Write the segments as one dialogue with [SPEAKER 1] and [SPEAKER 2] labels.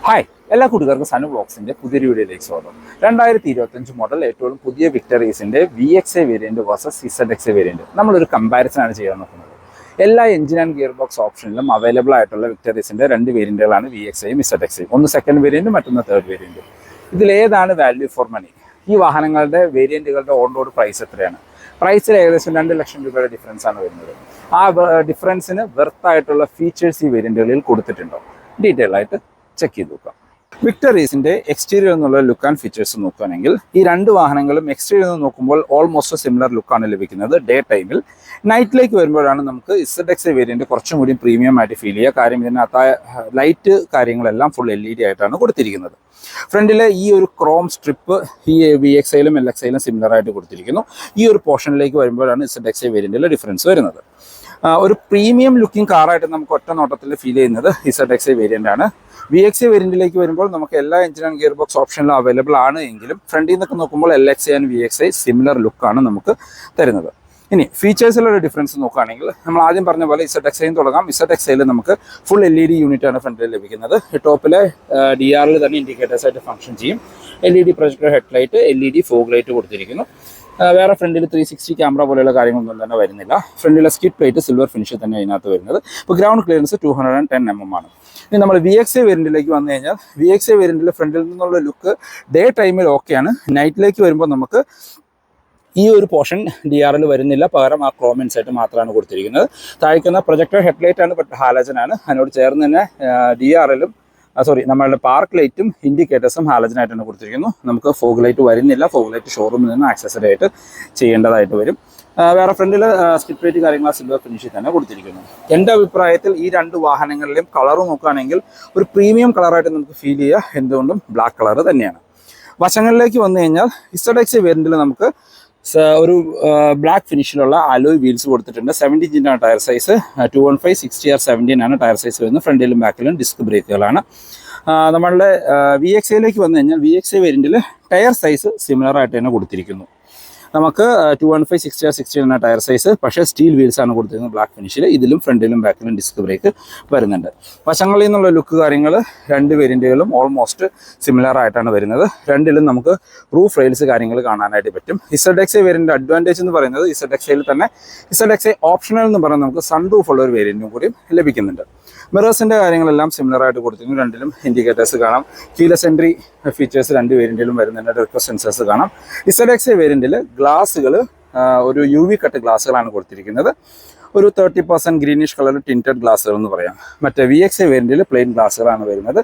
[SPEAKER 1] Hi എല്ലാ കൂട്ടുകാർക്കും സനു ബ്ലോഗ്സിന്റെ പുതിയൊരു വീഡിയോയിലേക്ക് സ്വാഗതം. 2025 മോഡൽ ഏറ്റവും പുതിയ വിക്ടറീസിന്റെ VXA variant versus ZXA variant നമ്മളൊരു കമ്പാരിസൺ ആണ് ചെയ്യാൻ നോക്കുന്നത്. എല്ലാ എഞ്ചിൻ ആൻഡ് ഗിയർ ബോക്സ് ഓപ്ഷനിലും അവൈലബിൾ ആയിട്ടുള്ള വിക്ടറീസിന്റെ രണ്ട് വേരിയന്റുകളാണ് VXAയും ZXAയും. ഒന്ന് സെക്കൻഡ് വേരിയന്റ്, മറ്റൊന്ന് തേർഡ് വേരിയന്റ്. ഇതിലേതാണ് വാല്യൂ ഫോർ മണി? ഈ വാഹനങ്ങളുടെ വേരിയന്റുകളുടെ ഓൺ റോഡ് പ്രൈസ് എത്രയാണ്? പ്രൈസിൽ ഏകദേശം 2 ലക്ഷം രൂപയുടെ ഡിഫറൻസ് ആണ് വരുന്നത്. ആ ഡിഫറൻസിന് വെർത്ത് ആയിട്ടുള്ള ഫീച്ചേഴ്സ് ഈ വേരിയന്റുകളിൽ കൊടുത്തിട്ടുണ്ടോ? ഡീറ്റെയിൽ ആയിട്ട് ചെക്ക് ചെയ്ത് നോക്കാം. വിക്ടറീസിന്റെ എക്സ്റ്റീരിയർ എന്നുള്ള ലുക്ക് ആൻഡ് ഫീച്ചേഴ്സ് നോക്കുകയാണെങ്കിൽ ഈ രണ്ട് വാഹനങ്ങളും എക്സ്റ്റീരിയർ നിന്ന് നോക്കുമ്പോൾ ഓൾമോസ്റ്റ് സിമിലർ ലുക്കാണ് ലഭിക്കുന്നത്. ഡേ ടൈമിൽ. നൈറ്റിലേക്ക് വരുമ്പോഴാണ് നമുക്ക് ZXA വേരിയന്റ് കുറച്ചും കൂടി പ്രീമിയം ആയിട്ട് ഫീൽ ചെയ്യുക. കാര്യം ഇതിനകത്ത് ലൈറ്റ് കാര്യങ്ങളെല്ലാം ഫുൾ LED ആയിട്ടാണ് കൊടുത്തിരിക്കുന്നത്. ഫ്രണ്ടിലെ ഈ ഒരു ക്രോം സ്ട്രിപ്പ് ഈ VXAയിലും LXAയിലും സിമിലർ ആയിട്ട് കൊടുത്തിരിക്കുന്നു. ഈ ഒരു പോർഷനിലേക്ക് വരുമ്പോഴാണ് ZXA വേരിയന്റിലെ ഡിഫറൻസ് വരുന്നത്. ഒരു പ്രീമിയം ലുക്കിംഗ് കാറായിട്ട് നമുക്ക് ഒറ്റ നോട്ടത്തിൽ ഫീൽ ചെയ്യുന്നത് ZXA വേരിയന്റ് ആണ്. VXA വേരിയന്റിലേക്ക് വരുമ്പോൾ നമുക്ക് എല്ലാ എഞ്ചിൻ ആൻഡ് ഗിയർ ബോക്സ് ഓപ്ഷനിലും അവൈലബിൾ ആണ് എങ്കിലും ഫ്രണ്ടിൽ നിന്നൊക്കെ നോക്കുമ്പോൾ LXA ആൻഡ് VXA സിമിലർ ലുക്കാണ് നമുക്ക് തരുന്നത്. ഇനി ഫീച്ചേഴ്സിലുള്ള ഡിഫറൻസ് നോക്കുകയാണെങ്കിൽ നമ്മൾ ആദ്യം പറഞ്ഞ പോലെ ZXAയും തുടങ്ങാം. ZXAയിൽ നമുക്ക് ഫുൾ LED യൂണിറ്റ് ആണ് ഫ്രണ്ടിൽ ലഭിക്കുന്നത്. ടോപ്പിലെ DRL തന്നെ ഇൻഡിക്കേറ്റേഴ്സ് ആയിട്ട് ഫംഗ്ഷൻ ചെയ്യും. LED projector headlight, LED fog light കൊടുത്തിരിക്കുന്നു. വേറെ ഫ്രണ്ടിൽ 360 ക്യാമറ പോലെയുള്ള കാര്യങ്ങളൊന്നും തന്നെ വരുന്നില്ല. ഫ്രണ്ടിലെ സ്കിഡ് പ്ലേറ്റ് സിൽവർ ഫിനിഷ് തന്നെ അതിനകത്ത് വരുന്നത്. ഇപ്പോൾ ഗ്രൗണ്ട് ക്ലിയറൻസ് 210 mm ആണ്. ഇനി നമ്മൾ VXA വേരിയന്റിലേക്ക് വന്നു കഴിഞ്ഞാൽ VXA വേരിയന്റിൽ ഫ്രണ്ടിൽ നിന്നുള്ള ലുക്ക് ഡേ ടൈമിൽ ഓക്കെയാണ്. നൈറ്റിലേക്ക് വരുമ്പോൾ നമുക്ക് ഈ ഒരു പോർഷൻ DRL വരുന്നില്ല, പകരം ആ ക്രോമിൻസ് ആയിട്ട് മാത്രമാണ് കൊടുത്തിരിക്കുന്നത്. താഴേക്കുന്ന പ്രൊജക്ടർ ഹെഡ്ലൈറ്റ് ആണ്, ബട്ട് ഹാലജൻ ആണ്. അതിനോട് ചേർന്ന് തന്നെ DRLും നമ്മളുടെ പാർക്ക് ലൈറ്റും ഇൻഡിക്കേറ്റേഴ്സും ഹാലജനായിട്ടാണ് കൊടുത്തിരിക്കുന്നു. നമുക്ക് ഫോഗ് ലൈറ്റ് വരുന്നില്ല. ഫോഗ് ലൈറ്റ് ഷോറൂമിൽ നിന്ന് ആക്സസറി ആയിട്ട് ചെയ്യേണ്ടതായിട്ട് വരും. വേറെ ഫ്രണ്ടിൽ സ്കിഡ് പ്ലേറ്റ് കാര്യങ്ങൾ സിൽവർ ഫിനിഷിൽ തന്നെ കൊടുത്തിരിക്കുന്നു. എൻ്റെ അഭിപ്രായത്തിൽ ഈ രണ്ട് വാഹനങ്ങളിലെയും കളർ നോക്കുകയാണെങ്കിൽ ഒരു പ്രീമിയം കളറായിട്ട് നമുക്ക് ഫീൽ ചെയ്യുക എന്തുകൊണ്ടും ബ്ലാക്ക് കളർ തന്നെയാണ്. വശങ്ങളിലേക്ക് വന്നു കഴിഞ്ഞാൽ ZXA വേരിയന്റിൽ നമുക്ക് ഒരു ബ്ലാക്ക് ഫിനിഷിലുള്ള അലോയ് വീൽസ് കൊടുത്തിട്ടുണ്ട്. 70 ഇഞ്ചിൻ്റെ ടയർ സൈസ്. 215 60R17 ആണ് ടയർ സൈസ് വരുന്നത്. ഫ്രണ്ടിലും ബാക്കിലും ഡിസ്ക് ബ്രേക്കുകളാണ്. നമ്മളുടെ VXAയിലേക്ക് വന്നു കഴിഞ്ഞാൽ VXA വേരിയന്റിൽ ടയർ സൈസ് സിമിലർ ആയിട്ട് തന്നെ കൊടുത്തിരിക്കുന്നു. നമുക്ക് 215 60R16 എന്ന ടയർ സൈസ്, പക്ഷേ സ്റ്റീൽ വീൽസ് ആണ് കൊടുത്തിരുന്നത് ബ്ലാക്ക് ഫിനിഷിൽ. ഇതിലും ഫ്രണ്ടിലും ബാക്കിലും ഡിസ്ക് ബ്രേക്ക് വരുന്നുണ്ട്. വശങ്ങളിൽ നിന്നുള്ള ലുക്ക് കാര്യങ്ങൾ രണ്ട് വേരിയന്റുകളും ഓൾമോസ്റ്റ് സിമിലർ ആയിട്ടാണ് വരുന്നത്. രണ്ടിലും നമുക്ക് റൂഫ് റെയിൽസ് കാര്യങ്ങൾ കാണാനായിട്ട് പറ്റും. ZXA വേരിയന്റ് അഡ്വാൻറ്റേജ് എന്ന് പറയുന്നത് ZXAയിൽ തന്നെ ZXA ഓപ്ഷണൽ എന്ന് പറയുന്നത് നമുക്ക് സൺ റൂഫ് ഉള്ള ഒരു വേരിയന്റും കൂടിയും ലഭിക്കുന്നുണ്ട്. മിറേഴ്സിൻ്റെ കാര്യങ്ങളെല്ലാം സിമിലർ ആയിട്ട് കൊടുത്തിരുന്നു. രണ്ടിലും ഇൻഡിക്കേറ്റേഴ്സ് കാണാം. കീലെസ് എൻട്രി ഫീച്ചേഴ്സ് രണ്ട് വേരിയന്റിലും വരുന്നുണ്ട്. റിക്വസ്റ്റ് സെൻസേഴ്സ് കാണാം. ZXA വേരിയന്റിൽ ഗ്ലാസുകൾ ഒരു UV കട്ട് ഗ്ലാസുകളാണ് കൊടുത്തിരിക്കുന്നത്. ഒരു 30% ഗ്രീനിഷ് കളർ ടിൻറ്റഡ് ഗ്ലാസുകൾ എന്ന് പറയാം. മറ്റേ VXA വേരിയന്റിൽ പ്ലെയിൻ ഗ്ലാസുകളാണ് വരുന്നത്.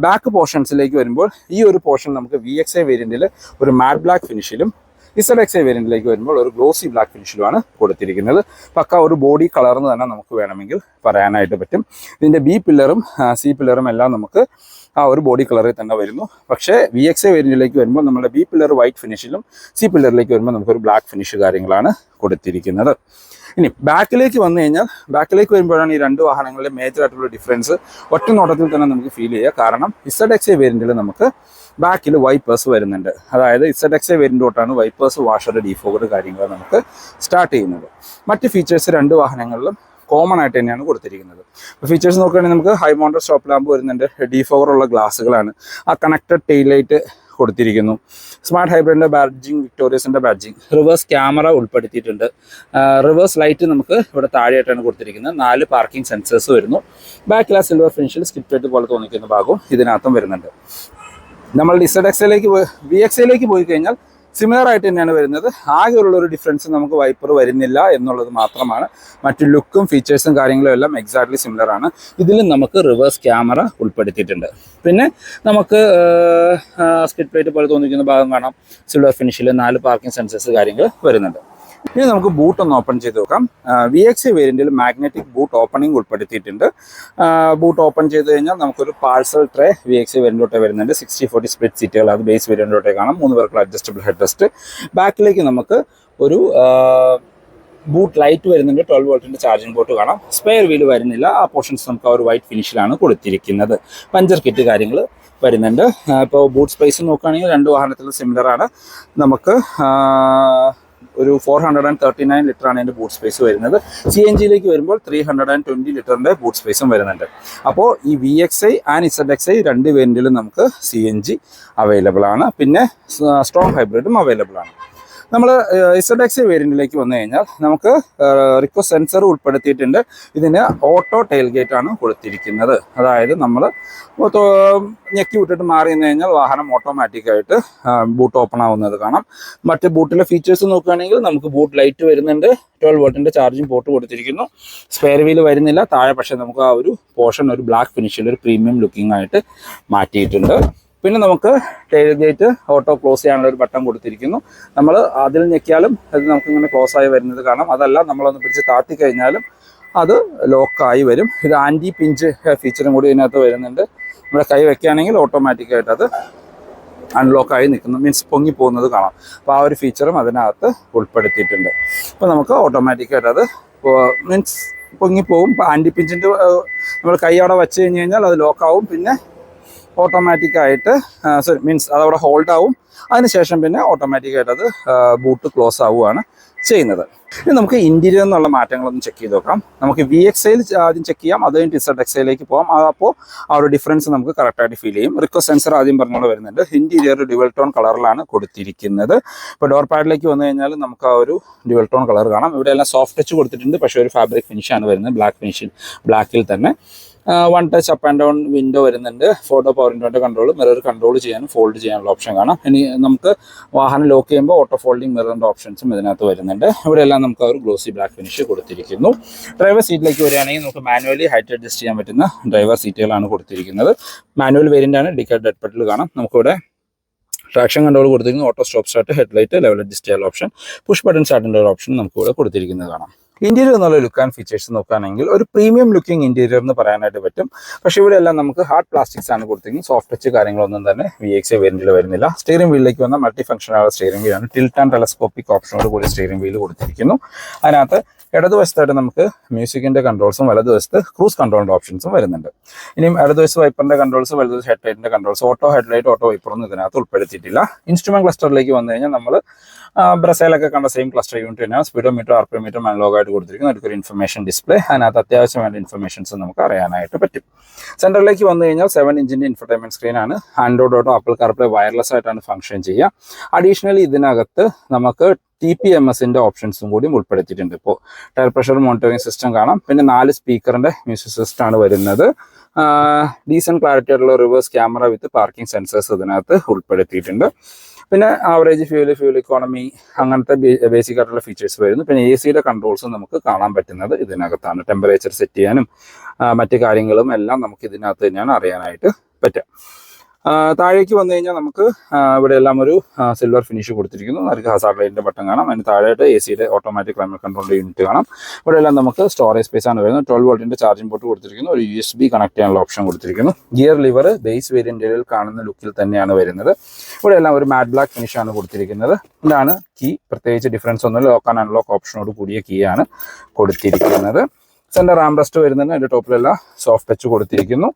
[SPEAKER 1] ബാക്ക് പോർഷൻസിലേക്ക് വരുമ്പോൾ ഈ ഒരു പോർഷൻ നമുക്ക് VXA വേരിയന്റിൽ ഒരു മാറ്റ് ബ്ലാക്ക് ഫിനിഷിലും ZXA വേരിയന്റിലേക്ക് വരുമ്പോൾ ഒരു ഗ്ലോസി ബ്ലാക്ക് ഫിനിഷിലുമാണ് കൊടുത്തിരിക്കുന്നത്. പക്ക ഒരു ബോഡി കളർന്ന് തന്നെ നമുക്ക് വേണമെങ്കിൽ പറയാനായിട്ട് പറ്റും. ഇതിൻ്റെ B പില്ലറും C പില്ലറും എല്ലാം നമുക്ക് ആ ഒരു ബോഡി കളറിൽ തന്നെ വരുന്നു. പക്ഷേ VXA വേരിയന്റിലേക്ക് വരുമ്പോൾ നമ്മുടെ B പില്ലർ വൈറ്റ് ഫിനിഷിലും C പില്ലറിലേക്ക് വരുമ്പോൾ നമുക്കൊരു ബ്ലാക്ക് ഫിനിഷ് കാര്യങ്ങളാണ് കൊടുത്തിരിക്കുന്നത്. ഇനി ബാക്കിലേക്ക് വന്നു കഴിഞ്ഞാൽ ബാക്കിലേക്ക് വരുമ്പോഴാണ് ഈ രണ്ട് വാഹനങ്ങളിലെ മേജർ ആയിട്ടുള്ള ഡിഫറൻസ് ഒറ്റ നോട്ടത്തിൽ തന്നെ നമുക്ക് ഫീൽ ചെയ്യുക. കാരണം ZXA വേരിയന്റിൽ നമുക്ക് ബാക്കിൽ വൈപ്പേഴ്സ് വരുന്നുണ്ട്. അതായത് ZXA വേരിയന്റ് തൊട്ടാണ് വൈപ്പേഴ്സ്, വാഷർ, ഡീഫോഗർ കാര്യങ്ങൾ നമുക്ക് സ്റ്റാർട്ട് ചെയ്യുന്നത്. മറ്റ് ഫീച്ചേഴ്സ് രണ്ട് വാഹനങ്ങളിലും കോമൺ ആയിട്ട് തന്നെയാണ് കൊടുത്തിരിക്കുന്നത്. ഫീച്ചേഴ്സ് നോക്കുകയാണെങ്കിൽ നമുക്ക് ഹൈ മൗണ്ടർ സ്റ്റോപ്പ് ലാമ്പ് വരുന്നുണ്ട്. ഡീഫോഗർ ഉള്ള ഗ്ലാസുകളാണ്. ആ കണക്റ്റഡ് ടെയിൽ ലൈറ്റ് കൊടുത്തിരിക്കുന്നു. സ്മാർട്ട് ഹൈബ്രിഡിൻ്റെ ബാഡ്ജിങ്, വിക്ടോറിയസിൻ്റെ ബാഡ്ജിങ്, റിവേഴ്സ് ക്യാമറ ഉൾപ്പെടുത്തിയിട്ടുണ്ട്. റിവേഴ്സ് ലൈറ്റ് നമുക്ക് ഇവിടെ താഴെയായിട്ടാണ് കൊടുത്തിരിക്കുന്നത്. 4 പാർക്കിംഗ് സെൻസേഴ്സ് വരുന്നു. ബാക്കിൽ ആ സിൽവർ ഫിനിഷിൽ സ്കിഡ് പ്ലേറ്റ് പോലെ തോന്നിക്കുന്ന ഭാഗവും ഇതിനകത്തും വരുന്നുണ്ട്. നമ്മൾ VXAയിലേക്ക് പോയി കഴിഞ്ഞാൽ സിമിലർ ആയിട്ട് തന്നെയാണ് വരുന്നത്. ആകെയുള്ളൊരു ഡിഫറൻസ് നമുക്ക് വൈപ്പർ വരുന്നില്ല എന്നുള്ളത് മാത്രമാണ്. മറ്റു ലുക്കും ഫീച്ചേഴ്സും കാര്യങ്ങളും എല്ലാം എക്സാക്ട്ലി സിമിലർ ആണ്. ഇതിലും നമുക്ക് റിവേഴ്സ് ക്യാമറ ഉൾപ്പെടുത്തിയിട്ടുണ്ട്. പിന്നെ നമുക്ക് സ്കിഡ് പ്ലേറ്റ് പോലെ തോന്നിക്കുന്ന ഭാഗം കാണാം. സിൽവർ ഫിനിഷിൽ 4 പാർക്കിംഗ് സെൻസേഴ്സ് കാര്യങ്ങൾ വരുന്നുണ്ട്. ഇനി നമുക്ക് ബൂട്ട് ഒന്ന് ഓപ്പൺ ചെയ്ത് നോക്കാം. VXA വേരിയന്റിൽ മാഗ്നറ്റിക് ബൂട്ട് ഓപ്പണിംഗ് ഉൾപ്പെടുത്തിയിട്ടുണ്ട്. ബൂട്ട് ഓപ്പൺ ചെയ്ത് കഴിഞ്ഞാൽ നമുക്കൊരു പാഴ്സൽ ട്രേ VXA വേരിയന്റിലോട്ട് വരുന്നുണ്ട്. 60/40 സ്പ്ലിറ്റ് സീറ്റുകൾ അത് ബേസ് വേരിയന്റിലോട്ടേ കാണാം. 3 പേർക്കുള്ള അഡ്ജസ്റ്റബിൾ ഹെഡ് റെസ്റ്റ്. ബാക്കിലേക്ക് നമുക്ക് ഒരു ബൂട്ട് ലൈറ്റ് വരുന്നുണ്ട്. 12 വോൾട്ടിൻ്റെ ചാർജിങ് പോർട്ട് കാണാം. സ്പെയർ വീല് വരുന്നില്ല. ആ പോർഷൻസ് നമുക്ക് ആ ഒരു വൈറ്റ് ഫിനിഷിലാണ് കൊടുത്തിരിക്കുന്നത്. പഞ്ചർ കിറ്റ് കാര്യങ്ങൾ വരുന്നുണ്ട്. ഇപ്പോൾ ബൂട്ട് സ്പേസ് നോക്കുകയാണെങ്കിൽ രണ്ട് വാഹനത്തിലും സിമിലർ ആണ്. നമുക്ക് ഒരു 439 ലിറ്ററാണ് അതിൻ്റെ ബൂട്ട് സ്പേസ് വരുന്നത്. CNGയിലേക്ക് വരുമ്പോൾ 320 ലിറ്ററിൻ്റെ ബൂട്ട് സ്പേസും വരുന്നുണ്ട്. അപ്പോൾ ഈ VXi ആൻഡ് ZXi രണ്ട് വേരിയൻറ്റിലും നമുക്ക് CNG അവൈലബിൾ ആണ്. പിന്നെ സ്ട്രോങ് ഹൈബ്രിഡും അവൈലബിൾ ആണ്. നമ്മൾ ZXi വേരിയൻറ്റിലേക്ക് വന്നു കഴിഞ്ഞാൽ നമുക്ക് റിക്വസ്റ്റ് സെൻസർ ഉൾപ്പെടുത്തിയിട്ടുണ്ട്. ഇതിന് ഓട്ടോ ടെയിൽ ഗേറ്റ് ആണ് കൊടുത്തിരിക്കുന്നത്. അതായത് നമ്മൾ ഞെക്കി വിട്ടിട്ട് മാറി നിന്ന് കഴിഞ്ഞാൽ വാഹനം ഓട്ടോമാറ്റിക്കായിട്ട് ബൂട്ട് ഓപ്പൺ ആവുന്നത് കാണാം. മറ്റ് ബൂട്ടിലെ ഫീച്ചേഴ്സ് നോക്കുകയാണെങ്കിൽ നമുക്ക് ബൂട്ട് ലൈറ്റ് വരുന്നുണ്ട്, 12 വോൾട്ടിൻ്റെ ചാർജിങ് പോർട്ട് കൊടുത്തിരിക്കുന്നു, സ്പെയർ വീൽ വരുന്നില്ല താഴെ. പക്ഷേ നമുക്ക് ആ ഒരു പോർഷൻ ഒരു ബ്ലാക്ക് ഫിനിഷിൽ ഒരു പ്രീമിയം ലുക്കിംഗ് ആയിട്ട് മാറ്റിയിട്ടുണ്ട്. പിന്നെ നമുക്ക് ടെയിൽ ഗേറ്റ് ഓട്ടോ ക്ലോസ് ചെയ്യാനുള്ള ഒരു ബട്ടൺ കൊടുത്തിരിക്കുന്നു. നമ്മൾ അതിൽ ഞെക്കിയാലും അത് നമുക്കിങ്ങനെ ക്ലോസ് ആയി വരുന്നത് കാണാം. അതല്ല നമ്മളൊന്ന് പിടിച്ച് താത്തി കഴിഞ്ഞാലും അത് ലോക്കായി വരും. ഇത് ആൻറ്റി പിഞ്ച് ഫീച്ചറും കൂടി ഇതിനകത്ത് വരുന്നുണ്ട്. നമ്മുടെ കൈ വെക്കുകയാണെങ്കിൽ ഓട്ടോമാറ്റിക്കായിട്ട് അത് അൺലോക്കായി നിൽക്കുന്നു, മീൻസ് പൊങ്ങി പോകുന്നത് കാണാം. അപ്പോൾ ആ ഒരു ഫീച്ചറും അതിനകത്ത് ഉൾപ്പെടുത്തിയിട്ടുണ്ട്. അപ്പോൾ നമുക്ക് ഓട്ടോമാറ്റിക്കായിട്ട് അത് മീൻസ് പൊങ്ങിപ്പോവും. ഇപ്പോൾ ആൻറ്റി പിഞ്ചിൻ്റെ നമ്മൾ കൈ അവിടെ വെച്ച് കഴിഞ്ഞ് കഴിഞ്ഞാൽ അത് ലോക്കാവും. പിന്നെ ഓട്ടോമാറ്റിക്കായിട്ട് മീൻസ് അതവിടെ ഹോൾഡ് ആവും. അതിനുശേഷം പിന്നെ ഓട്ടോമാറ്റിക്കായിട്ട് അത് ബൂട്ട് ക്ലോസ് ആവുകയാണ് ചെയ്യുന്നത്. ഇനി നമുക്ക് ഇൻറ്റീരിയർ എന്നുള്ള മാറ്റങ്ങളൊന്ന് ചെക്ക് ചെയ്ത് നോക്കാം. നമുക്ക് VXiയിൽ ആദ്യം ചെക്ക് ചെയ്യാം, അത് കഴിഞ്ഞിട്ട് ZXiയിലേക്ക് പോകാം. അപ്പോൾ ആ ഒരു ഡിഫറൻസ് നമുക്ക് കറക്റ്റായിട്ട് ഫീൽ ചെയ്യും. റിക്വസ്റ്റ് സെൻസർ ആദ്യം പറഞ്ഞുകൊണ്ട് വരുന്നുണ്ട്. ഇൻറ്റീരിയർ ഡ്യുവൽ ടോൺ കളറിലാണ് കൊടുത്തിരിക്കുന്നത്. ഇപ്പോൾ ഡോർ പാഡിലേക്ക് വന്നു കഴിഞ്ഞാൽ നമുക്ക് ആ ഒരു ഡ്യുവൽ ടോൺ കളർ കാണാം. ഇവിടെ എല്ലാം സോഫ്റ്റ് ടച്ച് കൊടുത്തിട്ടുണ്ട്, പക്ഷേ ഒരു ഫാബ്രിക് ഫിനിഷാണ് വരുന്നത്, ബ്ലാക്കിൽ തന്നെ. 1 touch up and down window വരുന്നുണ്ട്. ഫോട്ടോ പവർ വിൻഡോൻ്റെ കൺട്രോൾ, മിറർ കൺട്രോൾ ചെയ്യാനും ഫോൾഡ് ചെയ്യാനുള്ള ഓപ്ഷൻ കാണാം. ഇനി നമുക്ക് വാഹനം ലോക്ക് ചെയ്യുമ്പോൾ ഓട്ടോ ഫോൾഡിങ് മിററിൻ്റെ ഓപ്ഷൻസും ഇതിനകത്ത് വരുന്നുണ്ട്. ഇവിടെയെല്ലാം നമുക്ക് ഒരു ഗ്ലോസി ബ്ലാക്ക് ഫിനിഷ് കൊടുത്തിരിക്കുന്നു. ഡ്രൈവർ സീറ്റിലേക്ക് വരികയാണെങ്കിൽ നമുക്ക് മാനുവലി ഹൈറ്റ് അഡ്ജസ്റ്റ് ചെയ്യാൻ പറ്റുന്ന ഡ്രൈവർ സീറ്റുകളാണ് കൊടുത്തിരിക്കുന്നത്. മാനുവൽ വേരിയൻ്റാണ്. ഡിക്കേറ്റ് ഡെഡ് പെഡൽ കാണാം. നമുക്കിവിടെ ട്രാക്ഷൻ കൺട്രോൾ കൊടുത്തിരിക്കുന്നു, auto stop start, headlight, level adjust ചെയ്യാനുള്ള ഓപ്ഷൻ, പുഷ് ബട്ടൺ സ്റ്റാർട്ടിൻ്റെ ഒരു ഓപ്ഷൻ നമുക്കിവിടെ കൊടുത്തിരിക്കുന്നത് കാണാം. ഇന്റീരിയർ എന്നുള്ള ലുക്ക് ആൻഡ് ഫീച്ചേഴ്സ് നോക്കുകയാണെങ്കിൽ ഒരു പ്രീമിയം ലുക്കിംഗ് ഇന്റീരിയർ എന്ന് പറയാനായിട്ട് പറ്റും. പക്ഷേ ഇവിടെ എല്ലാം നമുക്ക് ഹാർഡ് പ്ലാസ്റ്റിക്സ് ആണ് കൊടുത്തിരിക്കുന്നത്. സോഫ്റ്റ് ടച്ച് കാര്യങ്ങളൊന്നും തന്നെ VXi വേരിയന്റിൽ വരുന്നില്ല. സ്റ്റിയറിംഗ് വീലിലേക്ക് വന്ന മൾട്ടി ഫംഗ്ഷനുള്ള സ്റ്റിയറിംഗ് വീലാണ്. ടിൽറ്റ് ആൻഡ് ടെലസ്കോപ്പിക് ഓപ്ഷനോട് കൂടി സ്റ്റിയറിംഗ് വീൽ കൊടുത്തിരിക്കുന്നു. അതിനകത്ത് ഇടതുവശത്തായിട്ട് നമുക്ക് മ്യൂസിക്കിന്റെ കൺട്രോൾസും വലതുവശത്ത് ക്രൂസ് കൺട്രോളിന്റെ ഓപ്ഷൻസും വരുന്നുണ്ട്. ഇനിയും ഇടതുവശത്ത് വൈപ്പറിന്റെ കൺട്രോൾസ്, വലതുവശത്ത് ഹെഡ്ലൈറ്റിന്റെ കൺട്രോൾസ്, ഓട്ടോ ഹെഡ്ലൈറ്റ്, ഓട്ടോ വൈപ്പറൊന്നും ഇതിനകത്ത് ഉൾപ്പെടുത്തിയിട്ടില്ല. ഇൻസ്ട്രുമെന്റ് ക്ലസ്റ്ററിലേക്ക് വന്നു കഴിഞ്ഞാൽ നമ്മൾ ബ്രസയിലൊക്കെ കണ്ട സെയിം ക്ലസ്റ്റർ യൂണിറ്റ് തന്നെയാണ്. സ്പീഡോമീറ്റർ, RPM അനലോഗായിട്ട് കൊടുത്തിരിക്കുന്നു. അടുത്തൊരു ഇൻഫർമേഷൻ ഡിസ്പ്ലേ, അതിനകത്ത് അത്യാവശ്യമായ ഇൻഫർമേഷൻസ് നമുക്ക് അറിയാനായിട്ട് പറ്റും. സെൻറ്ററിലേക്ക് വന്നു കഴിഞ്ഞാൽ 7 ഇഞ്ചിൻ്റെ ഇൻഫർടൈൻമെന്റ് സ്ക്രീനാണ്. Android Auto, Apple CarPlay wireless ആയിട്ടാണ് ഫംഗ്ഷൻ ചെയ്യുക. അഡീഷണലി ഇതിനകത്ത് നമുക്ക് TPMSന്റെ ഓപ്ഷൻസും കൂടി ഉൾപ്പെടുത്തിയിട്ടുണ്ട്. ഇപ്പോൾ ടയർ പ്രഷർ മോണിറ്ററിംഗ് സിസ്റ്റം കാണാം. പിന്നെ 4 സ്പീക്കറിന്റെ മ്യൂസിക് സിസ്റ്റം ആണ് വരുന്നത്. ഡീസൻറ്റ് ക്ലാരിറ്റി ആയിട്ടുള്ള റിവേഴ്സ് ക്യാമറ വിത്ത് പാർക്കിംഗ് സെൻസേഴ്സ് ഇതിനകത്ത് ഉൾപ്പെടുത്തിയിട്ടുണ്ട്. പിന്നെ ആവറേജ് ഫ്യൂൽ ഇക്കോണമി അങ്ങനത്തെ ബേസിക് ആയിട്ടുള്ള ഫീച്ചേഴ്സ് വരുന്നു. പിന്നെ AC കൺട്രോൾസും നമുക്ക് കാണാൻ പറ്റുന്നത് ഇതിനകത്താണ്. ടെമ്പറേച്ചർ സെറ്റ് ചെയ്യാനും മറ്റു കാര്യങ്ങളും എല്ലാം നമുക്ക് ഇതിനകത്ത് തന്നെയാണ് അറിയാനായിട്ട് പറ്റുക. താഴേക്ക് വന്നു കഴിഞ്ഞാൽ നമുക്ക് ഇവിടെ എല്ലാം ഒരു സിൽവർ ഫിനിഷ് കൊടുത്തിരിക്കുന്നു. നമുക്ക് ഹസാർഡ് ലൈറ്റിന്റെ ബട്ടൺ കാണാം. അതിന് താഴെയായിട്ട് AC ഓട്ടോമാറ്റിക് ക്ലൈമറ്റ് കൺട്രോളിന്റെ യൂണിറ്റ് കാണാം. ഇവിടെ എല്ലാം നമുക്ക് സ്റ്റോറേജ് സ്പേസ് ആണ് വരുന്നത്. 12 വോൾട്ടിന്റെ ചാർജിംഗ് പോർട്ട് കൊടുത്തിരിക്കുന്നു. ഒരു USB കണക്ട് ചെയ്യാനുള്ള ഓപ്ഷൻ കൊടുത്തിരിക്കുന്നു. ഗിയർ ലിവർ ബേസ് വേരിയന്റുകളിൽ കാണുന്ന ലുക്കിൽ തന്നെയാണ് വരുന്നത്. ഇവിടെ എല്ലാം ഒരു മാറ്റ് ബ്ലാക്ക് ഫിനിഷ് ആണ് കൊടുത്തിരിക്കുന്നത്. ഇതാണ് കീ. പ്രത്യേകിച്ച് ഡിഫറൻസ് ഒന്നും ലോക്ക് ആൻഡ് അൺലോക്ക് ഓപ്ഷനോട് കൂടിയ കീ ആണ് കൊടുത്തിരിക്കുന്നത്. സെൻറ്റർ ആംബ്രസ്റ്റ് വരുന്നുണ്ട്. അതിൻ്റെ ടോപ്പിലെല്ലാം സോഫ്റ്റ് ടച്ച് കൊടുത്തിരിക്കുന്നു.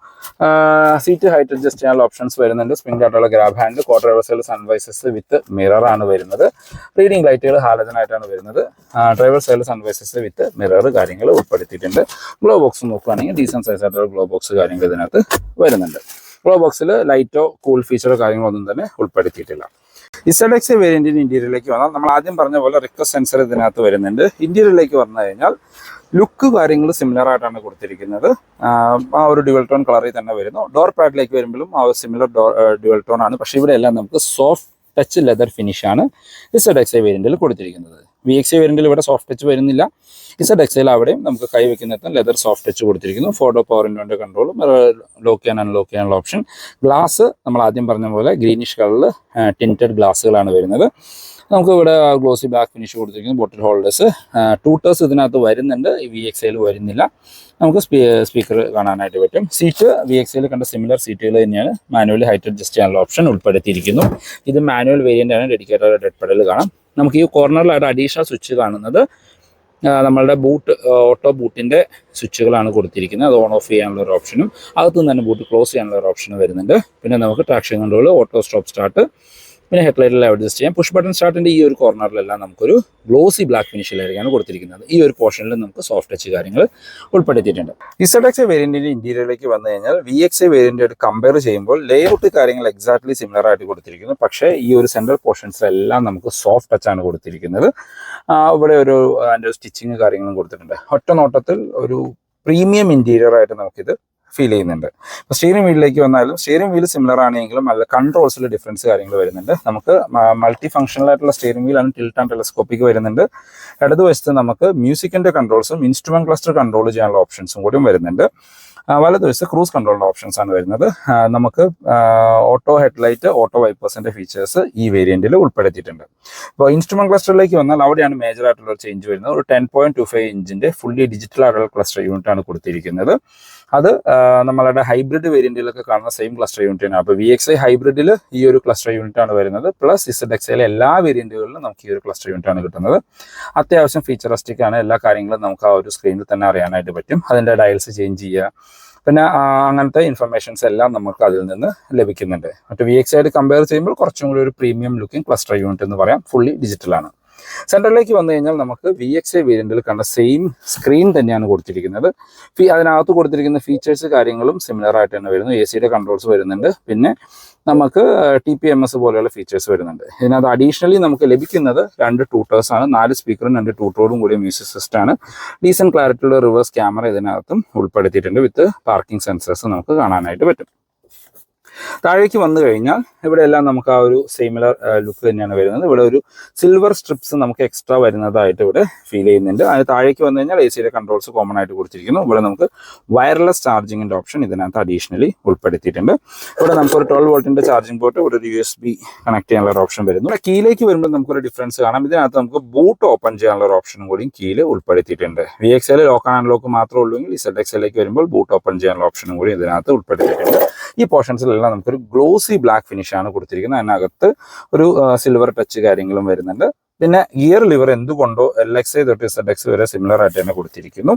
[SPEAKER 1] സീറ്റ് ഹൈറ്റ് അഡ്ജസ്റ്റ് ചെയ്യാനുള്ള ഓപ്ഷൻസ് വരുന്നുണ്ട്. സ്പ്രിംഗ് ആയിട്ടുള്ള grab hand, quarter reversal sun visors വിത്ത് മിറർ ആണ് വരുന്നത്. റീഡിംഗ് ലൈറ്റുകൾ ഹാലജൻ ആയിട്ടാണ് വരുന്നത്. ഡ്രൈവർ സൈഡിൽ സൺവൈസസ് വിത്ത് മിറർ കാര്യങ്ങൾ ഉൾപ്പെടുത്തിയിട്ടുണ്ട്. ഗ്ലോ ബോക്സ് നോക്കുകയാണെങ്കിൽ ഡീസൻറ്റ് സൈസ് ആയിട്ടുള്ള ഗ്ലോ ബോക്സ് കാര്യങ്ങൾ ഇതിനകത്ത് വരുന്നുണ്ട്. ഗ്ലോ ബോക്സിൽ ലൈറ്റോ കൂൾ ഫീച്ചറോ കാര്യങ്ങളൊന്നും തന്നെ ഉൾപ്പെടുത്തിയിട്ടില്ല. ZXi വേരിയന്റിന് ഇന്റീരിയറിലേക്ക് വന്നാൽ നമ്മൾ ആദ്യം പറഞ്ഞ പോലെ റിക്വസ്റ്റ് സെൻസർ ഇതിനകത്ത് വരുന്നുണ്ട്. ഇന്റീരിയറിലേക്ക് വന്നു കഴിഞ്ഞാൽ ലുക്ക് കാര്യങ്ങൾ സിമിലർ ആയിട്ടാണ് കൊടുത്തിരിക്കുന്നത്. ആ ഒരു ഡ്യുവൽ ടോൺ കളറിൽ തന്നെ വരുന്നു. ഡോർ പാഡിലേക്ക് വരുമ്പോഴും ആ ഒരു സിമിലർ ഡ്യുവൽ ടോൺ ആണ്. പക്ഷേ ഇവിടെ എല്ലാം നമുക്ക് സോഫ്റ്റ് ടച്ച് ലെതർ ഫിനിഷാണ് ZXi വേരിയന്റിൽ കൊടുത്തിരിക്കുന്നത്. VXi വേരിയന്റിൽ ഇവിടെ സോഫ്റ്റ് ടച്ച് വരുന്നില്ല. ZXiയിൽ അവിടെയും നമുക്ക് കൈ വെക്കുന്നിടത്തും ലെതർ സോഫ്റ്റ് ടച്ച് കൊടുത്തിരിക്കുന്നു. ഫോട്ടോ പവർ വിൻഡോന്റെ കൺട്രോൾ, ലോക്ക് ചെയ്യാൻ അൺലോക്ക് ചെയ്യാനുള്ള ഓപ്ഷൻ. ഗ്ലാസ് നമ്മൾ ആദ്യം പറഞ്ഞ പോലെ ഗ്രീനിഷ് കളറിൽ ടിൻറ്റഡ് ഗ്ലാസ്സുകളാണ് വരുന്നത്. നമുക്ക് ഇവിടെ ഗ്ലോസി ബ്ലാക്ക് ഫിനിഷ് കൊടുത്തിരിക്കുന്നു. ബോട്ടിൽ ഹോൾഡേഴ്സ്, ടൂട്ടേഴ്സ് ഇതിനകത്ത് വരുന്നുണ്ട്. VXiയിൽ വരുന്നില്ല. നമുക്ക് സ്പീക്കർ കാണാനായിട്ട് പറ്റും. സീറ്റ് VXiയിൽ കണ്ട സിമിലർ സീറ്റുകൾ തന്നെയാണ്. മാനുവലി ഹൈറ്റ് അഡ്ജസ്റ്റ് ചെയ്യാനുള്ള ഓപ്ഷൻ ഉൾപ്പെടുത്തിയിരിക്കുന്നു. ഇത് മാനുവൽ വേരിയൻ്റ് ആണ്. ഡെഡിക്കേറ്റഡ് ഡെഡ് പെഡൽ കാണാം. നമുക്ക് ഈ കോർണറിലായിട്ട് അഡീഷണൽ സ്വിച്ച് കാണുന്നത് നമ്മളുടെ ഓട്ടോ ബൂട്ടിൻ്റെ സ്വിച്ചുകളാണ് കൊടുത്തിരിക്കുന്നത്. അത് ഓൺ ഓഫ് ചെയ്യാനുള്ള ഒരു ഓപ്ഷനും അകത്തുനിന്ന് തന്നെ ബൂട്ട് ക്ലോസ് ചെയ്യാനുള്ള ഒരു ഓപ്ഷനും വരുന്നുണ്ട്. പിന്നെ നമുക്ക് traction control, auto stop start, പിന്നെ ഹെഡ്ലൈറ്റിലെല്ലാം അഡ്ജസ്റ്റ് ചെയ്യാം. പുഷ് ബട്ടൺ സ്റ്റാർട്ടിൻ്റെ ഈ ഒരു കോർണറിലെല്ലാം നമുക്കൊരു ഗ്ലോസി ബ്ലാക്ക് ഫിനിഷിലായിരിക്കാണ് കൊടുത്തിരിക്കുന്നത്. ഈ ഒരു പോർഷനിൽ നമുക്ക് സോഫ്റ്റ് ടച്ച് കാര്യങ്ങൾ ഉൾപ്പെടുത്തിയിട്ടുണ്ട്. ZXA വേരിയന്റിന്റെ ഇന്റീരിയറിലേക്ക് വന്നു കഴിഞ്ഞാൽ VXA വേരിയന്റായിട്ട് കമ്പയർ ചെയ്യുമ്പോൾ ലേഔട്ട് കാര്യങ്ങൾ എക്സാക്ട്ലി സിമിലർ ആയിട്ട് കൊടുത്തിരിക്കുന്നു. പക്ഷേ ഈ ഒരു സെൻട്രൽ പോർഷൻസിലെല്ലാം നമുക്ക് സോഫ്റ്റ് ടച്ച് ആണ് കൊടുത്തിരിക്കുന്നത്. ഇവിടെ ഒരു അതിൻ്റെ സ്റ്റിച്ചിങ് കാര്യങ്ങളും കൊടുത്തിട്ടുണ്ട്. ഒറ്റ നോട്ടത്തിൽ ഒരു പ്രീമിയം ഇന്റീരിയർ ആയിട്ട് നമുക്കിത് ഫീൽ ചെയ്യുന്നുണ്ട്. ഇപ്പോൾ സ്റ്റിയറിംഗ് വീലിലേക്ക് വന്നാലും സ്റ്റിയറിംഗ് വീൽ സിമിലർ ആണെങ്കിലും നല്ല കൺട്രോൾസിൽ ഡിഫറൻസ് കാര്യങ്ങൾ വരുന്നുണ്ട്. നമുക്ക് മൾട്ടി ഫംഗ്ഷണൽ ആയിട്ടുള്ള സ്റ്റിയറിംഗ് വീലാണ്, ടിൽറ്റ് ആൻഡ് ടെലസ്കോപ്പിക് വരുന്നുണ്ട്. ഇടതുവശത്ത് നമുക്ക് മ്യൂസിക്കിന്റെ കൺട്രോൾസും ഇൻസ്ട്രുമെന്റ് ക്ലസ്റ്റർ കൺട്രോൾ ചെയ്യാനുള്ള ഓപ്ഷൻസും കൂടിയും വരുന്നുണ്ട്. വലതുവശത്ത് ക്രൂസ് കൺട്രോളിന്റെ ഓപ്ഷൻസ് ആണ് വരുന്നത്. നമുക്ക് ഓട്ടോ ഹെഡ്ലൈറ്റ്, ഓട്ടോ വൈപ്പേഴ്സിന്റെ ഫീച്ചേഴ്സ് ഈ വേരിയന്റിൽ ഉൾപ്പെടുത്തിയിട്ടുണ്ട്. ഇപ്പോൾ ഇൻസ്ട്രുമെന്റ് ക്ലസ്റ്ററിലേക്ക് വന്നാൽ അവിടെയാണ് മേജർ ആയിട്ടുള്ള ഒരു ചേഞ്ച് വരുന്നത്. ഒരു 10.25 ഇഞ്ചിന്റെ ഫുള്ളി ഡിജിറ്റൽ ആയിട്ടുള്ള ക്ലസ്റ്റർ യൂണിറ്റ് ആണ് കൊടുത്തിരിക്കുന്നത്. അത് നമ്മളുടെ ഹൈബ്രിഡ് വേരിയന്റിലൊക്കെ കാണുന്ന സെയിം ക്ലസ്റ്റർ യൂണിറ്റ് ആണ്. അപ്പോൾ VXA ഹൈബ്രിഡിൽ ഈ ഒരു ക്ലസ്റ്റർ യൂണിറ്റ് ആണ് വരുന്നത്. പ്ലസ് ZXA എല്ലാ വേരിയന്റുകളിലും നമുക്ക് ഈ ഒരു ക്ലസ്റ്റർ യൂണിറ്റ് ആണ് കിട്ടുന്നത്. അത്യാവശ്യം ഫീച്ചറിസ്റ്റിക് ആണ്. എല്ലാ കാര്യങ്ങളും നമുക്ക് ആ ഒരു സ്ക്രീനിൽ തന്നെ അറിയാനായിട്ട് പറ്റും. അതിൻ്റെ ഡയൽസ് ചേഞ്ച് ചെയ്യുക, പിന്നെ അങ്ങനത്തെ ഇൻഫർമേഷൻസ് എല്ലാം നമുക്ക് അതിൽ നിന്ന് ലഭിക്കുന്നുണ്ട്. മറ്റു VXA ആയിട്ട് കമ്പയർ ചെയ്യുമ്പോൾ കുറച്ചും കൂടി ഒരു പ്രീമിയം ലുക്കിംഗ് ക്ലസ്റ്റർ യൂണിറ്റ് എന്ന് പറയാം. ഫുള്ളി ഡിജിറ്റലാണ്. സെൻറ്ററിലേക്ക് വന്നു കഴിഞ്ഞാൽ നമുക്ക് VXA വേരിയന്റിൽ കണ്ട സെയിം സ്ക്രീൻ തന്നെയാണ് കൊടുത്തിരിക്കുന്നത്. അതിനകത്ത് കൊടുത്തിരിക്കുന്ന ഫീച്ചേഴ്സ് കാര്യങ്ങളും സിമിലർ ആയിട്ട് തന്നെ വരുന്നു. AC കൺട്രോൾസ് വരുന്നുണ്ട്. പിന്നെ നമുക്ക് TPMS പോലെയുള്ള ഫീച്ചേഴ്സ് വരുന്നുണ്ട്. ഇതിനകത്ത് അഡീഷണലി നമുക്ക് ലഭിക്കുന്നത് 2 ട്യൂട്ടേഴ്സ് ആണ്. 4 സ്പീക്കറും 2 ട്യൂട്ടറോടും കൂടിയ മ്യൂസിക് സിസ്റ്റം ആണ്. ഡീസൻറ്റ് ക്ലാരിറ്റിയുള്ള റിവേഴ്സ് ക്യാമറ ഇതിനകത്തും ഉൾപ്പെടുത്തിയിട്ടുണ്ട്. വിത്ത് പാർക്കിംഗ് സെൻസേഴ്സ് നമുക്ക് കാണാനായിട്ട് പറ്റും. താഴേക്ക് വന്നു കഴിഞ്ഞാൽ ഇവിടെ എല്ലാം നമുക്ക് ആ ഒരു സിമിലർ ലുക്ക് തന്നെയാണ് വരുന്നത്. ഇവിടെ ഒരു സിൽവർ സ്ട്രിപ്സ് നമുക്ക് എക്സ്ട്രാ വരുന്നതായിട്ട് ഇവിടെ ഫീൽ ചെയ്യുന്നുണ്ട്. അതിന് താഴേക്ക് വന്നു കഴിഞ്ഞാൽ AC കൺട്രോൾസ് കോമൺ ആയിട്ട് കൊടുത്തിരിക്കുന്നു. ഇവിടെ നമുക്ക് വയർലെസ് ചാർജിങ്ങിന്റെ ഓപ്ഷൻ ഇതിനകത്ത് അഡീഷണലി ഉൾപ്പെടുത്തിയിട്ടുണ്ട്. ഇവിടെ നമുക്കൊരു 12 വോൾട്ടിന്റെ ചാർജിംഗ് പോർട്ട്, ഇവിടെ ഒരു USB കണക്ട് ചെയ്യാനുള്ള ഒരു ഓപ്ഷൻ വരുന്നു. കീയിലേക്ക് വരുമ്പോൾ നമുക്കൊരു ഡിഫറൻസ് കാണാം. ഇതിനകത്ത് നമുക്ക് ബൂട്ട് ഓപ്പൺ ചെയ്യാനുള്ള ഒരു ഓപ്ഷനും കൂടി കീയിൽ ഉൾപ്പെടുത്തിയിട്ടുണ്ട്. VXA ലോക്ക് ആൻഡ് അൺലോക്ക് മാത്രമേ ഉള്ളൂ എങ്കിൽ ZXA വരുമ്പോൾ ബൂട്ട് ഓപ്പൺ ചെയ്യാനുള്ള ഓപ്ഷനും കൂടി ഇതിനകത്ത് ഉൾപ്പെടുത്തിയിട്ടുണ്ട്. ഈ പോർഷൻസിലെല്ലാം നമുക്കൊരു ഗ്ലോസി ബ്ലാക്ക് ഫിനിഷ് ആണ് കൊടുത്തിരിക്കുന്നത്. അതിനകത്ത് ഒരു സിൽവർ ടച്ച് കാര്യങ്ങളും വരുന്നുണ്ട്. പിന്നെ ഗിയർ ലിവർ എന്തുകൊണ്ടോ LXA തൊട്ട് ZXA വരെ സിമിലർ ആയിട്ട് തന്നെ കൊടുത്തിരിക്കുന്നു.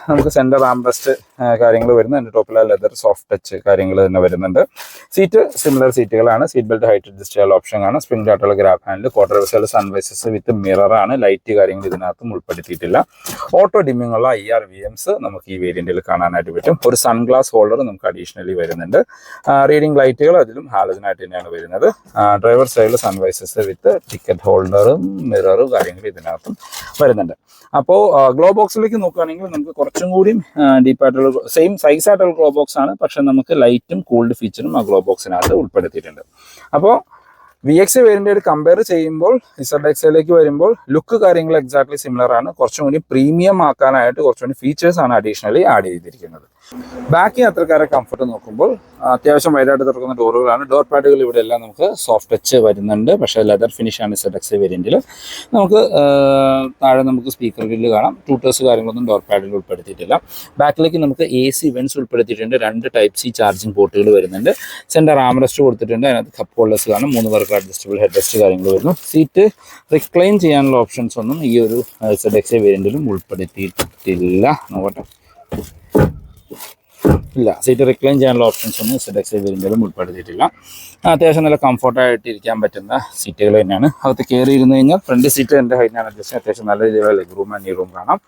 [SPEAKER 1] നമുക്ക് സെന്റർ ആംബ്രസ്റ്റ് കാര്യങ്ങൾ വരുന്നു. അതിൻ്റെ ടോപ്പിലെ ലെതർ സോഫ്റ്റ് ടച്ച് കാര്യങ്ങൾ തന്നെ വരുന്നുണ്ട്. സീറ്റ് സിമിലർ സീറ്റുകളാണ്. സീറ്റ് ബെൽറ്റ് ഹൈറ്റ് അഡ്ജസ്റ്റ് ചെയ്യാനുള്ള ഓപ്ഷൻ ആണ്. സ്പ്രിംഗ് ആയിട്ടുള്ള grab handle, quarter whistle sun visors വിത്ത് മിറർ ആണ്. ലൈറ്റ് കാര്യങ്ങൾ ഇതിനകത്തും ഉൾപ്പെടുത്തിയിട്ടില്ല. ഓട്ടോ ഡിമ്മിംഗ് ഉള്ള IR VMs നമുക്ക് ഈ വേരിയന്റിൽ കാണാനായിട്ട് പറ്റും. ഒരു സൺഗ്ലാസ് ഹോൾഡർ നമുക്ക് അഡീഷണലി വരുന്നുണ്ട്. റീഡിംഗ് ലൈറ്റുകൾ അതിലും ഹാലജനായിട്ട് തന്നെയാണ് വരുന്നത്. ഡ്രൈവർ സൈഡിൽ സൺവൈസസ് വിത്ത് ടിക്കറ്റ് ഹോൾഡറും മിററും കാര്യങ്ങൾ ഇതിനകത്തും വരുന്നുണ്ട്. അപ്പോൾ ഗ്ലോ ബോക്സിലേക്ക് നോക്കുകയാണെങ്കിൽ നമുക്ക് കുറച്ചും കൂടി ഡീപ്പായിട്ടുള്ള സെയിം സൈസ് ആയിട്ടുള്ള ഗ്ലോ ബോക്സ് ആണ്. പക്ഷെ നമുക്ക് ലൈറ്റും കൂൾഡ് ഫീച്ചറും ആ ഗ്ലോ ബോക്സിനകത്ത് ഉൾപ്പെടുത്തിയിട്ടുണ്ട്. അപ്പോൾ VXA വേരിയന്റ് കമ്പയർ ചെയ്യുമ്പോൾ ZXA വരുമ്പോൾ ലുക്ക് കാര്യങ്ങൾ എക്സാക്ട്ലി സിമിലർ ആണ്. കുറച്ചും കൂടി പ്രീമിയം ആക്കാനായിട്ട് കുറച്ചും കൂടി ഫീച്ചേഴ്സ് ആണ് അഡീഷണലി ആഡ് ചെയ്തിരിക്കുന്നത്. ബാക്കി യാത്രക്കാരെ കംഫർട്ട് നോക്കുമ്പോൾ അത്യാവശ്യം വൈഡായിട്ട് തുറക്കുന്ന ഡോറുകളാണ്. ഡോർ പാഡുകൾ ഇവിടെ എല്ലാം നമുക്ക് സോഫ്റ്റ് ടച്ച് വരുന്നുണ്ട്. പക്ഷേ ലെതർ ഫിനിഷ് ആണ് ZXA വേരിയന്റിൽ. നമുക്ക് താഴെ നമുക്ക് സ്പീക്കർ ഗ്രില്ല് കാണാം. ട്യൂട്ടേഴ്സ് കാര്യങ്ങളൊന്നും ഡോർ പാഡിൽ ഉൾപ്പെടുത്തിയിട്ടില്ല. ബാക്കിലേക്ക് നമുക്ക് AC വെൻസ് ഉൾപ്പെടുത്തിയിട്ടുണ്ട്. 2 Type-C ചാർജിങ് പോർട്ടുകൾ വരുന്നുണ്ട്. സെന്റർ ആംറെസ്റ്റ് കൊടുത്തിട്ടുണ്ട്. അതിനകത്ത് കപ്പ് ഹോൾഡേഴ്സ് കാണും. 3 പേർക്ക് അഡ്ജസ്റ്റബിൾ ഹെഡ് റെസ്റ്റ് കാര്യങ്ങൾ വരുന്നു. സീറ്റ് റിക്ലൈൻ ചെയ്യാനുള്ള ഓപ്ഷൻസ് ഒന്നും ഈ ഒരു ZXA വേരിയന്റിലും ഉൾപ്പെടുത്തിയിട്ടില്ല. നോക്കട്ടെ, ഇല്ല, സീറ്റ് റിക്ലൈൻ ചെയ്യാനുള്ള ഓപ്ഷൻസ് ഒന്നും ZXA വേരിയന്റിലും ഉൾപ്പെടുത്തിയിട്ടില്ല. അത്യാവശ്യം നല്ല കംഫർട്ടായിട്ട് ഇരിക്കാൻ പറ്റുന്ന സീറ്റുകൾ തന്നെയാണ്. അകത്ത് കയറി ഇരുന്ന് കഴിഞ്ഞാൽ ഫ്രണ്ട് സീറ്റ് എൻ്റെ ഹൈറ്റിനാണ് അഡ്ജസ്റ്റ്. അത്യാവശ്യം നല്ല രീതിയിലുള്ള ലെഗ് റൂം ആൻഡ് നീ റൂം കാണാം.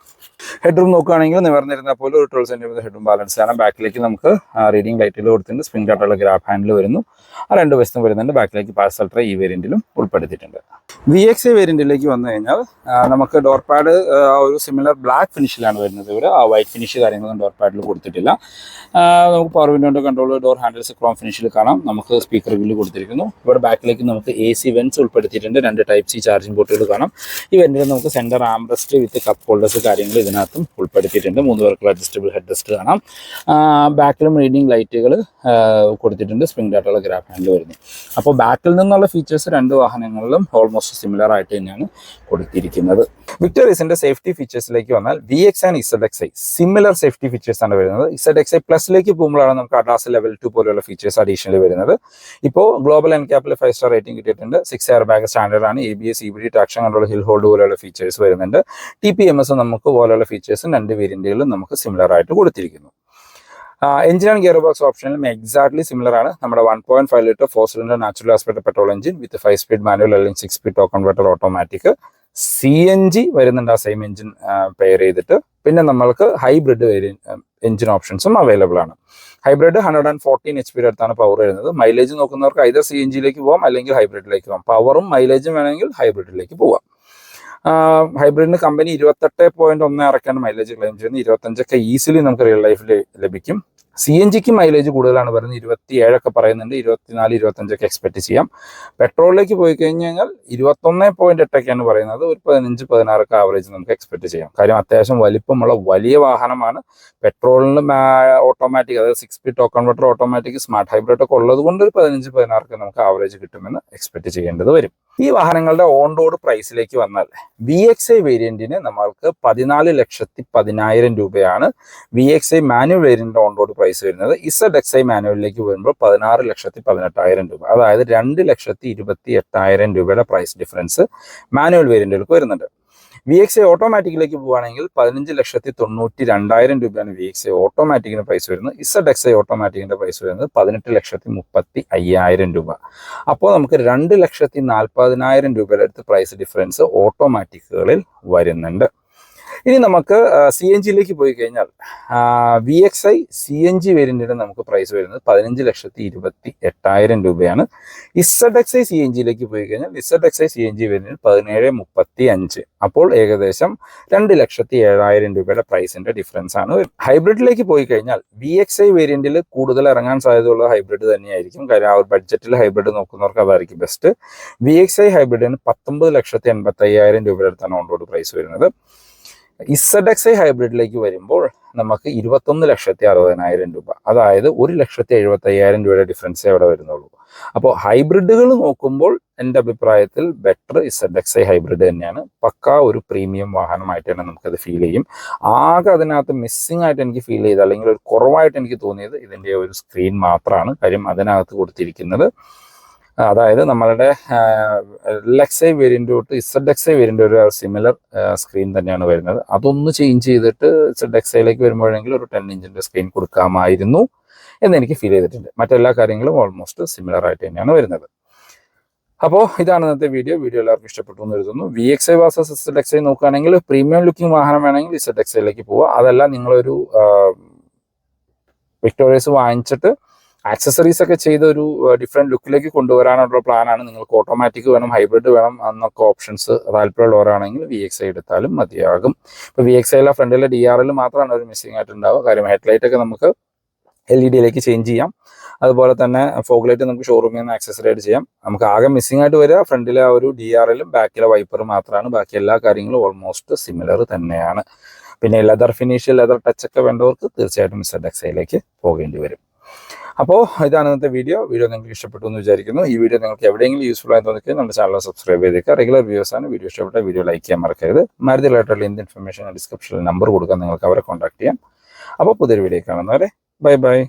[SPEAKER 1] ഹെഡ് റൂം നോക്കുകയാണെങ്കിൽ നിവർന്നിരുന്നാൽ പോലും ഒരു 12 സെൻറ്റിമീറ്റർ ഹെഡ് റൂം ബാലൻസ് ആണ്. ബാക്കിലേക്ക് നമുക്ക് റീഡിംഗ് ലൈറ്റിൽ കൊടുത്തിട്ടുണ്ട്. സ്പ്രിംഗ് ആയിട്ടുള്ള ഗ്രാബ് ഹാൻഡിൽ വരുന്നു. ആ 2 വശത്തും വരുന്നുണ്ട്. ബാക്കിലേക്ക് പാർസൽ ട്രേ ഈ വേരിയന്റിലും ഉൾപ്പെടുത്തിയിട്ടുണ്ട്. VXA വേരിയന്റിലേക്ക് വന്നു കഴിഞ്ഞാൽ നമുക്ക് ഡോർ പാഡ് ഒരു സിമിലർ ബ്ലാക്ക് ഫിനിഷിലാണ് വരുന്നത്. ഇവിടെ ആ വൈറ്റ് ഫിനിഷ് കാര്യങ്ങളൊന്നും ഡോർ പാഡിൽ കൊടുത്തിട്ടില്ല. നമുക്ക് പവർ വിൻഡോയുടെ കൺട്രോൾ, ഡോർ ഹാൻഡിൽസ് ക്രോം ഫിനിഷിൽ കാണാം. നമുക്ക് സ്പീക്കർ ഗ്രില്ല് കൊടുത്തിരിക്കുന്നു. ഇവിടെ ബാക്കിലേക്ക് നമുക്ക് AC വെൻസ് ഉൾപ്പെടുത്തിയിട്ടുണ്ട്. 2 Type-C ചാർജിംഗ് പോർട്ടുകൾ കാണാം. ഈ വെന്റിൽ നമുക്ക് സെന്റർ ആംറെസ്റ്റ് വിത്ത് കപ്പ് ഹോൾഡേഴ്സ് കാര്യങ്ങൾ ഇതിനകത്തും ഉൾപ്പെടുത്തിയിട്ടുണ്ട്. 3 പേർക്കുള്ള അഡ്ജസ്റ്റബിൾ ഹെഡ് റെസ്റ്റ് കാണാം. ബാക്കിലും റീഡിംഗ് ലൈറ്റുകൾ കൊടുത്തിട്ടുണ്ട്. സ്പ്രിംഗ് ആയിട്ടുള്ള ഗ്രാബ് ഹാൻഡിൽ വരുന്നു. അപ്പോൾ ബാക്കിൽ നിന്നുള്ള ഫീച്ചേഴ്സ് 2 വാഹനങ്ങളിലും ഓൾമോസ്റ്റ് സിമിലർ ആയിട്ട് തന്നെയാണ് കൊടുത്തിരിക്കുന്നത്. വിക്ടറീസിന്റെ സേഫ്റ്റി ഫീച്ചേഴ്സിലേക്ക് വന്നാൽ VX and ZXA similar safety features ആണ് വരുന്നത്. ZXA പ്ലസിലേക്ക് പോകുമ്പോഴാണ് നമുക്ക് ADAS ലെവൽ 2 പോലെയുള്ള ഫീച്ചേഴ്സ് അഡീഷണലി വരുന്നത്. ഇപ്പോൾ ഗ്ലോബൽ NCAPൽ 5 സ്റ്റാർ റേറ്റിംഗ് കിട്ടിയിട്ടുണ്ട്. 6 എയർ ബാഗ് സ്റ്റാൻഡേർഡ് ആണ്. ABS, EBD, traction control, hill hold പോലെയുള്ള ഫീച്ചേഴ്സ് വരുന്നുണ്ട്. TPMS നമുക്ക് പോലെയുള്ള ഫീച്ചേഴ്സും 2 വേരിയന്റുകളിലും നമുക്ക് സിമിലർ ആയിട്ട് കൊടുത്തിരിക്കുന്നു. എഞ്ചിൻ ആൻഡ് ഗിയർ ബോക്സ് ഓപ്ഷനിലും എക്സാക്ട്ലി സിമിലർ ആണ്. നമ്മുടെ 1.5 litre 4 cylinder natural aspect petrol engine with 5 speed manual അല്ലെങ്കിൽ 6 speed torque converter automatic. CNG വരുന്നുണ്ട് ആ സെയിം എഞ്ചിൻ പെയർ ചെയ്തിട്ട്. പിന്നെ നമ്മൾക്ക് ഹൈബ്രിഡ് എഞ്ചിൻ ഓപ്ഷൻസും അവൈലബിൾ ആണ്. ഹൈബ്രിഡ് 114 HP അടുത്താണ് പവർ വരുന്നത്. മൈലേജ് നോക്കുന്നവർക്ക് either CNGയിലേക്ക് പോകാം അല്ലെങ്കിൽ ഹൈബ്രിഡിലേക്ക് പോകാം. പവറും മൈലേജും വേണമെങ്കിൽ ഹൈബ്രിഡിലേക്ക് പോകാം. ഹൈബ്രിഡിന് കമ്പനി 28.1 ഇറക്കാണ് മൈലേജ് ക്ലെയിം ചെയ്യുന്നത്. 25 ഈസിലി നമുക്ക് റിയൽ ലൈഫിൽ ലഭിക്കും. CNGക്ക് മൈലേജ് കൂടുതലാണ് പറയുന്നത്, 27 പറയുന്നുണ്ട്. 24, 25 എക്സ്പെക്ട് ചെയ്യാം. പെട്രോളിലേക്ക് പോയി കഴിഞ്ഞാൽ 21.8 പറയുന്നത്. ഒരു 15, 16 ആവറേജ് നമുക്ക് എക്സ്പെക്ട് ചെയ്യാം. കാര്യം അത്യാവശ്യം വലിപ്പമുള്ള വലിയ വാഹനമാണ്. പെട്രോളിന് ഓട്ടോമാറ്റിക്, അതായത് 6 speed torque converter automatic smart hybrid ഒക്കെ ഉള്ളത് കൊണ്ട് ഒരു 15, 16 നമുക്ക് ആവറേജ് കിട്ടുമെന്ന് എക്സ്പെക്ട് ചെയ്യേണ്ടത് വരും. ഈ വാഹനങ്ങളുടെ ഓൺ റോഡ് പ്രൈസിലേക്ക് വന്നാൽ VXi വേരിയന്റിന് നമ്മൾക്ക് 14,10,000 രൂപയാണ് VXi മാനുവൽ വേരിയന്റിന്റെ ഓൺ റോഡ് പ്രൈസ് വരുന്നത്. ZXi മാനുവലിലേക്ക് വരുമ്പോൾ 16,18,000 രൂപ, അതായത് 2,28,000 രൂപയുടെ പ്രൈസ് ഡിഫറൻസ് മാനുവൽ വേരിയന്റുകൾക്ക് വരുന്നുണ്ട്. VXi ഓട്ടോമാറ്റിക്കിലേക്ക് പോവുകയാണെങ്കിൽ 15,92,000 രൂപയാണ് VXi ഓട്ടോമാറ്റിക്കിന്റെ പ്രൈസ് വരുന്നത്. ZXi ഓട്ടോമാറ്റിക്കിന്റെ പ്രൈസ് വരുന്നത് 18,35,000 രൂപ. അപ്പോൾ നമുക്ക് 2,40,000 രൂപയുടെ അടുത്ത് പ്രൈസ് ഡിഫറൻസ് ഓട്ടോമാറ്റിക്കുകളിൽ വരുന്നുണ്ട്. ഇനി നമുക്ക് CNGയിലേക്ക് പോയി കഴിഞ്ഞാൽ VXi CNG വേരിയന്റിന് നമുക്ക് പ്രൈസ് വരുന്നത് 15,28,000 രൂപയാണ്. ZXi CNGയിലേക്ക് പോയി കഴിഞ്ഞാൽ ZXi CNG വേരിയന്റ് 17,35. അപ്പോൾ ഏകദേശം 2,07,000 രൂപയുടെ പ്രൈസിന്റെ ഡിഫറൻസ് ആണ്. ഹൈബ്രിഡിലേക്ക് പോയി കഴിഞ്ഞാൽ VXi വേരിയന്റിൽ കൂടുതൽ ഇറങ്ങാൻ സാധ്യതയുള്ള ഹൈബ്രിഡ് തന്നെയായിരിക്കും. കാര്യം ആ ഒരു ബഡ്ജറ്റിൽ ഹൈബ്രിഡ് നോക്കുന്നവർക്ക് അതായിരിക്കും ബെസ്റ്റ്. VXi ഹൈബ്രിഡിന് 19,85,000 രൂപയുടെ അടുത്താണ് ഓൺ റോഡ് പ്രൈസ് വരുന്നത്. ZXi ഹൈബ്രിഡിലേക്ക് വരുമ്പോൾ നമുക്ക് 21,60,000 രൂപ, അതായത് 1,70,75,000 രൂപയുടെ ഡിഫറൻസേ അവിടെ വരുന്നുള്ളൂ. അപ്പോൾ ഹൈബ്രിഡുകൾ നോക്കുമ്പോൾ എൻ്റെ അഭിപ്രായത്തിൽ ബെറ്റർ ZXi ഹൈബ്രിഡ് തന്നെയാണ്. പക്കാ ഒരു പ്രീമിയം വാഹനമായിട്ട് തന്നെ നമുക്കത് ഫീൽ ചെയ്യും. ആകെ അതിനകത്ത് മിസ്സിംഗ് ആയിട്ട് എനിക്ക് ഫീൽ ചെയ്ത്, അല്ലെങ്കിൽ ഒരു കുറവായിട്ട് എനിക്ക് തോന്നിയത് ഇതിൻ്റെ ഒരു സ്ക്രീൻ മാത്രമാണ്. കാര്യം അതിനകത്ത് കൊടുത്തിരിക്കുന്നത്, അതായത് നമ്മളുടെ LXi വേരിയൻ്റ് തൊട്ട് ZXi വേരിയൻ്റ് ഒരു സിമിലർ സ്ക്രീൻ തന്നെയാണ് വരുന്നത്. അതൊന്ന് ചേഞ്ച് ചെയ്തിട്ട് ZXiയിലേക്ക് വരുമ്പോഴെങ്കിലും ഒരു 10 ഇഞ്ചിൻ്റെ സ്ക്രീൻ കൊടുക്കാമായിരുന്നു എന്നെനിക്ക് ഫീൽ ചെയ്തിട്ടുണ്ട്. മറ്റെല്ലാ കാര്യങ്ങളും ഓൾമോസ്റ്റ് സിമിലർ ആയിട്ട് തന്നെയാണ് വരുന്നത്. അപ്പോൾ ഇതാണ് ഇന്നത്തെ വീഡിയോ. എല്ലാവർക്കും ഇഷ്ടപ്പെട്ടു എന്ന് കരുതുന്നു. VXi വേഴ്സസ് ZXi നോക്കുകയാണെങ്കിൽ പ്രീമിയം ലുക്കിംഗ് വാഹനം വേണമെങ്കിൽ ZXiയിലേക്ക് പോവുക. അതല്ല, നിങ്ങളൊരു വിക്ടോറിയസ് വാങ്ങിച്ചിട്ട് ആക്സസറീസ് ഒക്കെ ചെയ്ത് ഒരു ഡിഫറെൻറ്റ് ലുക്കിലേക്ക് കൊണ്ടുവരാനുള്ള പ്ലാനാണ്, നിങ്ങൾക്ക് ഓട്ടോമാറ്റിക് വേണം, ഹൈബ്രിഡ് വേണം എന്നൊക്കെ ഓപ്ഷൻസ് താല്പര്യമുള്ളവരാണെങ്കിൽ VXi എടുത്താലും മതിയാകും. ഇപ്പോൾ VXiയിലെ ഫ്രണ്ടിലെ DRL മാത്രമാണ് ഒരു മിസ്സിംഗ് ആയിട്ടുണ്ടാവുക. കാര്യം ഹെഡ്ലൈറ്റ് ഒക്കെ നമുക്ക് LED-യിലേക്ക് ചേഞ്ച് ചെയ്യാം. അതുപോലെ തന്നെ ഫോഗ് ലൈറ്റ് നമുക്ക് ഷോറൂമിൽ നിന്ന് ആക്സസറി ആയിട്ട് ചെയ്യാം. നമുക്ക് ആകെ മിസ്സിംഗ് ആയിട്ട് വരിക ഫ്രണ്ടിലെ ആ ഒരു DRL-ഉം ബാക്കിലെ വൈപ്പറും മാത്രമാണ്. ബാക്കി എല്ലാ കാര്യങ്ങളും ഓൾമോസ്റ്റ് സിമിലർ തന്നെയാണ്. പിന്നെ ലെതർ ഫിനിഷ്, ലെതർ ടച്ച് ഒക്കെ വേണ്ടവർക്ക് തീർച്ചയായിട്ടും ZXiയിലേക്ക് പോകേണ്ടി വരും. അപ്പോൾ ഇതാണ് ഇന്നത്തെ വീഡിയോ. നിങ്ങൾക്ക് ഇഷ്ടപ്പെട്ടു എന്ന് വിചാരിക്കുന്നു. ഈ വീഡിയോ നിങ്ങൾക്ക് എവിടെയെങ്കിലും യൂസ്ഫുൾ ആയി തോന്നിക്കുക നമ്മുടെ ചാനൽ സബ്സ്ക്രൈബ് ചെയ്തേക്കുക. റെഗുലർ വ്യൂസ് ആണ്. വീഡിയോ ഇഷ്ടപ്പെട്ട വീഡിയോ ലൈക്ക് ചെയ്യാൻ മറക്കരുത്. മാരുതി റിലേറ്റഡ് എന്ത് ഇൻഫർമേഷൻ ഡിസ്ക്രിപ്ഷനിൽ നമ്പർ കൊടുക്കാൻ നിങ്ങൾക്ക് അവരെ കോൺടാക്ട് ചെയ്യാം. അപ്പോൾ പുതിയൊരു വീഡിയോ കാണുന്നവരെ ബൈ ബൈ.